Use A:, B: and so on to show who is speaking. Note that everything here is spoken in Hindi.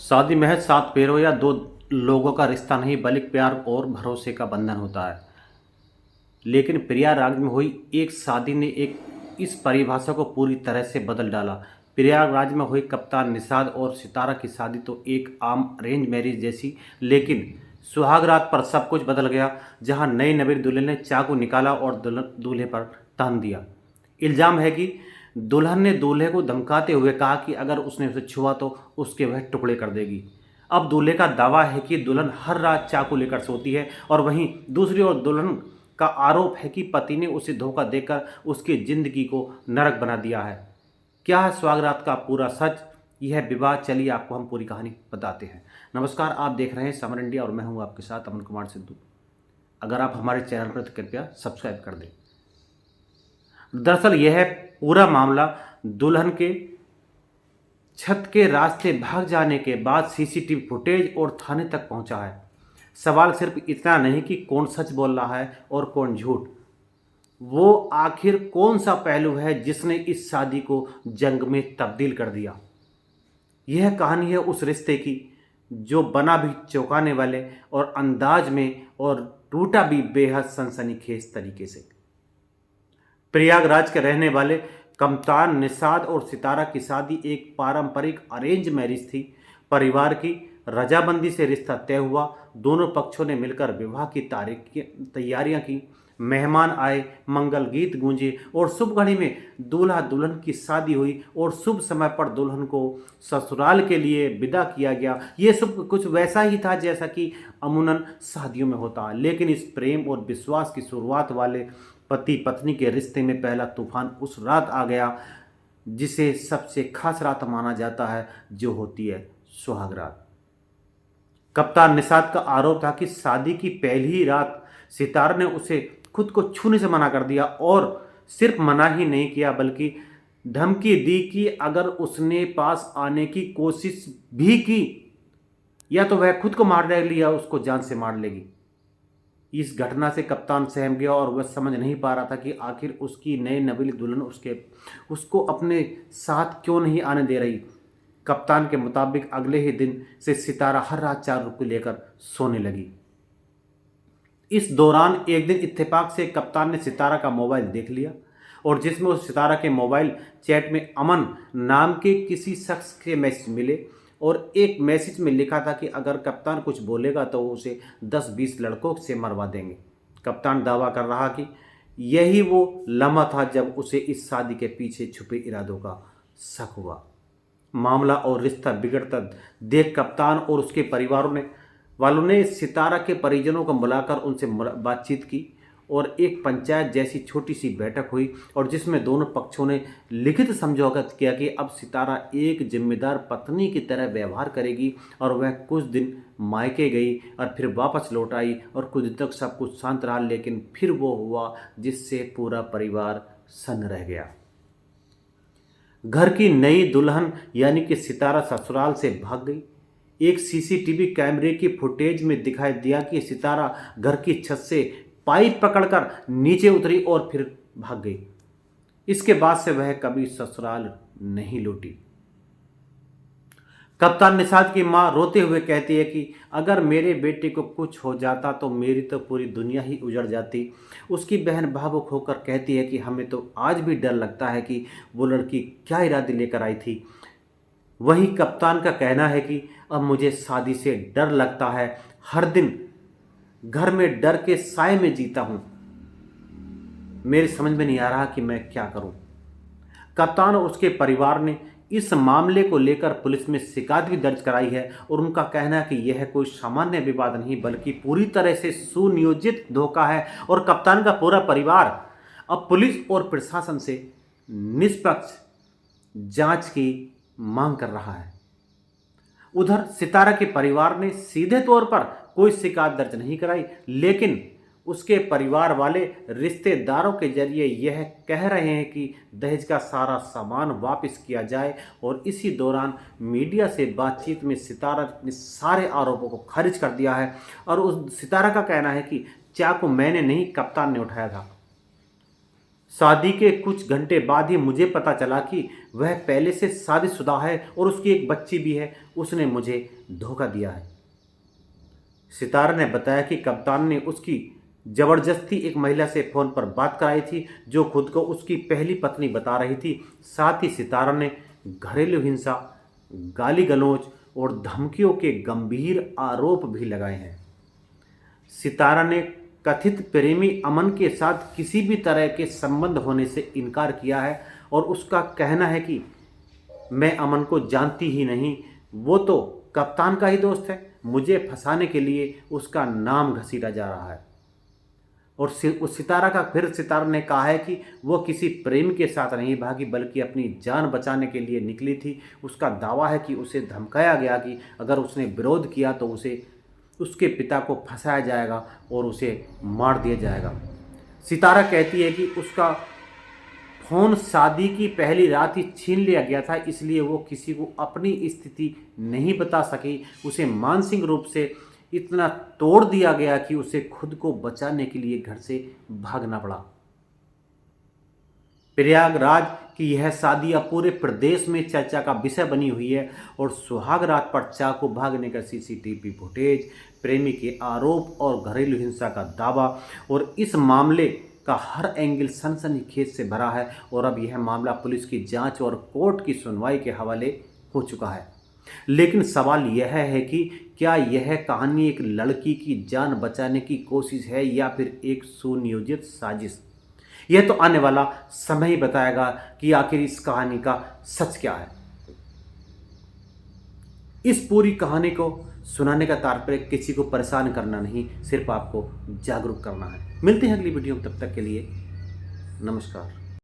A: शादी महज सात पैरों या दो लोगों का रिश्ता नहीं बल्कि प्यार और भरोसे का बंधन होता है। लेकिन प्रयागराज में हुई एक शादी ने एक इस परिभाषा को पूरी तरह से बदल डाला। प्रयागराज में हुई कप्तान निषाद और सितारा की शादी तो एक आम अरेंज मैरिज जैसी, लेकिन सुहाग रात पर सब कुछ बदल गया। जहां नई नवेली दुल्हन ने चाकू निकाला और दूल्हे पर तान दिया। इल्ज़ाम है कि दुल्हन ने दूल्हे को धमकाते हुए कहा कि अगर उसने उसे छुआ तो उसके वह टुकड़े कर देगी। अब दूल्हे का दावा है कि दुल्हन हर रात चाकू लेकर सोती है, और वहीं दूसरी ओर दुल्हन का आरोप है कि पति ने उसे धोखा देकर उसकी जिंदगी को नरक बना दिया है। क्या है स्वागरात का पूरा सच? यह विवाद, चलिए आपको हम पूरी कहानी बताते हैं। नमस्कार, आप देख रहे हैं समर इंडिया और मैं हूं आपके साथ अमन कुमार सिद्धू। अगर आप हमारे चैनल पर तो कृपया सब्सक्राइब कर दें। दरअसल यह पूरा मामला दुल्हन के छत के रास्ते भाग जाने के बाद सीसीटीवी फुटेज और थाने तक पहुंचा है। सवाल सिर्फ इतना नहीं कि कौन सच बोल रहा है और कौन झूठ, वो आखिर कौन सा पहलू है जिसने इस शादी को जंग में तब्दील कर दिया। यह कहानी है उस रिश्ते की जो बना भी चौंकाने वाले और अंदाज में और टूटा भी बेहद सनसनीखेज तरीके से। प्रयागराज के रहने वाले कप्तान निषाद और सितारा की शादी एक पारंपरिक अरेंज मैरिज थी। परिवार की रजामंदी से रिश्ता तय हुआ। दोनों पक्षों ने मिलकर विवाह की तारीख की तैयारियां की। मेहमान आए, मंगल गीत गूंजे और शुभ घड़ी में दूल्हा दुल्हन की शादी हुई और शुभ समय पर दुल्हन को ससुराल के लिए विदा किया गया। ये सब कुछ वैसा ही था जैसा कि अमूमन शादियों में होता है, लेकिन इस प्रेम और विश्वास की शुरुआत वाले पति पत्नी के रिश्ते में पहला तूफान उस रात आ गया जिसे सबसे खास रात माना जाता है, जो होती है सुहाग रात। कप्तान निषाद का आरोप था कि शादी की पहली ही रात सितार ने उसे खुद को छूने से मना कर दिया, और सिर्फ मना ही नहीं किया बल्कि धमकी दी कि अगर उसने पास आने की कोशिश भी की या तो वह खुद को मार डालेगी या उसको जान से मार लेगी। इस घटना से कप्तान सहम गया और वह समझ नहीं पा रहा था कि आखिर उसकी नई नवेली दुल्हन उसको अपने साथ क्यों नहीं आने दे रही। कप्तान के मुताबिक अगले ही दिन से सितारा हर रात ₹4 लेकर सोने लगी। इस दौरान एक दिन इत्तेफाक से कप्तान ने सितारा का मोबाइल देख लिया, और जिसमें उस सितारा के मोबाइल चैट में अमन नाम के किसी शख्स के मैसेज मिले, और एक मैसेज में लिखा था कि अगर कप्तान कुछ बोलेगा तो वो उसे 10-20 लड़कों से मरवा देंगे। कप्तान दावा कर रहा कि यही वो लम्हा था जब उसे इस शादी के पीछे छुपे इरादों का शक हुआ। मामला और रिश्ता बिगड़ता देख कप्तान और उसके वालों ने सितारा के परिजनों को बुलाकर उनसे बातचीत की, और एक पंचायत जैसी छोटी सी बैठक हुई, और जिसमें दोनों पक्षों ने लिखित समझौता किया कि अब सितारा एक जिम्मेदार पत्नी की तरह व्यवहार करेगी। और वह कुछ दिन मायके गई और फिर वापस लौट आई, और कुछ दिन तक सब कुछ शांत रहा, लेकिन फिर वो हुआ जिससे पूरा परिवार सन्न रह गया। घर की नई दुल्हन यानी कि सितारा ससुराल से भाग गई। एक सीसीटीवी कैमरे की फुटेज में दिखाई दिया कि सितारा घर की छत से पाइप पकड़कर नीचे उतरी और फिर भाग गई। इसके बाद से वह कभी ससुराल नहीं लौटी। कप्तान निषाद की मां रोते हुए कहती है कि अगर मेरे बेटे को कुछ हो जाता तो मेरी तो पूरी दुनिया ही उजड़ जाती। उसकी बहन भावुक होकर कहती है कि हमें तो आज भी डर लगता है कि वो लड़की क्या इरादे लेकर आई थी। वहीं कप्तान का कहना है कि अब मुझे शादी से डर लगता है, हर दिन घर में डर के साए में जीता हूं। मेरे समझ में नहीं आ रहा कि मैं क्या करूं। कप्तान और उसके परिवार ने इस मामले को लेकर पुलिस में शिकायत भी दर्ज कराई है, और उनका कहना है कि यह कोई सामान्य विवाद नहीं बल्कि पूरी तरह से सुनियोजित धोखा है, और कप्तान का पूरा परिवार अब पुलिस और प्रशासन से निष्पक्ष जांच की मांग कर रहा है। उधर सितारा के परिवार ने सीधे तौर पर कोई शिकायत दर्ज नहीं कराई, लेकिन उसके परिवार वाले रिश्तेदारों के जरिए यह कह रहे हैं कि दहेज का सारा सामान वापस किया जाए। और इसी दौरान मीडिया से बातचीत में सितारा ने सारे आरोपों को खारिज कर दिया है, और उस सितारा का कहना है कि चाकू मैंने नहीं, कप्तान ने उठाया था। शादी के कुछ घंटे बाद ही मुझे पता चला कि वह पहले से शादीशुदा है और उसकी एक बच्ची भी है। उसने मुझे धोखा दिया है। सितारा ने बताया कि कप्तान ने उसकी जबरदस्ती एक महिला से फ़ोन पर बात कराई थी, जो खुद को उसकी पहली पत्नी बता रही थी। साथ ही सितारा ने घरेलू हिंसा, गाली गलौज और धमकियों के गंभीर आरोप भी लगाए हैं। सितारा ने कथित प्रेमी अमन के साथ किसी भी तरह के संबंध होने से इनकार किया है और उसका कहना है कि मैं अमन को जानती ही नहीं, वो तो कप्तान का ही दोस्त है। मुझे फंसाने के लिए उसका नाम घसीटा जा रहा है। और उस सितारा ने कहा है कि वो किसी प्रेम के साथ नहीं भागी, बल्कि अपनी जान बचाने के लिए निकली थी। उसका दावा है कि उसे धमकाया गया कि अगर उसने विरोध किया तो उसके पिता को फंसाया जाएगा और उसे मार दिया जाएगा। सितारा कहती है कि उसका फ़ोन शादी की पहली रात ही छीन लिया गया था, इसलिए वो किसी को अपनी स्थिति नहीं बता सकी। उसे मानसिक रूप से इतना तोड़ दिया गया कि उसे खुद को बचाने के लिए घर से भागना पड़ा। प्रयागराज की यह शादी अब पूरे प्रदेश में चर्चा का विषय बनी हुई है और सुहाग रात पर चाकू भागने का सीसीटीवी फुटेज, प्रेमी के आरोप और घरेलू हिंसा का दावा, और इस मामले का हर एंगल सनसनीखेज से भरा है। और अब यह मामला पुलिस की जांच और कोर्ट की सुनवाई के हवाले हो चुका है। लेकिन सवाल यह है कि क्या यह कहानी एक लड़की की जान बचाने की कोशिश है या फिर एक सुनियोजित साजिश? यह तो आने वाला समय ही बताएगा कि आखिर इस कहानी का सच क्या है। इस पूरी कहानी को सुनाने का तात्पर्य किसी को परेशान करना नहीं, सिर्फ आपको जागरूक करना है। मिलते हैं अगली वीडियो में, तब तक के लिए नमस्कार।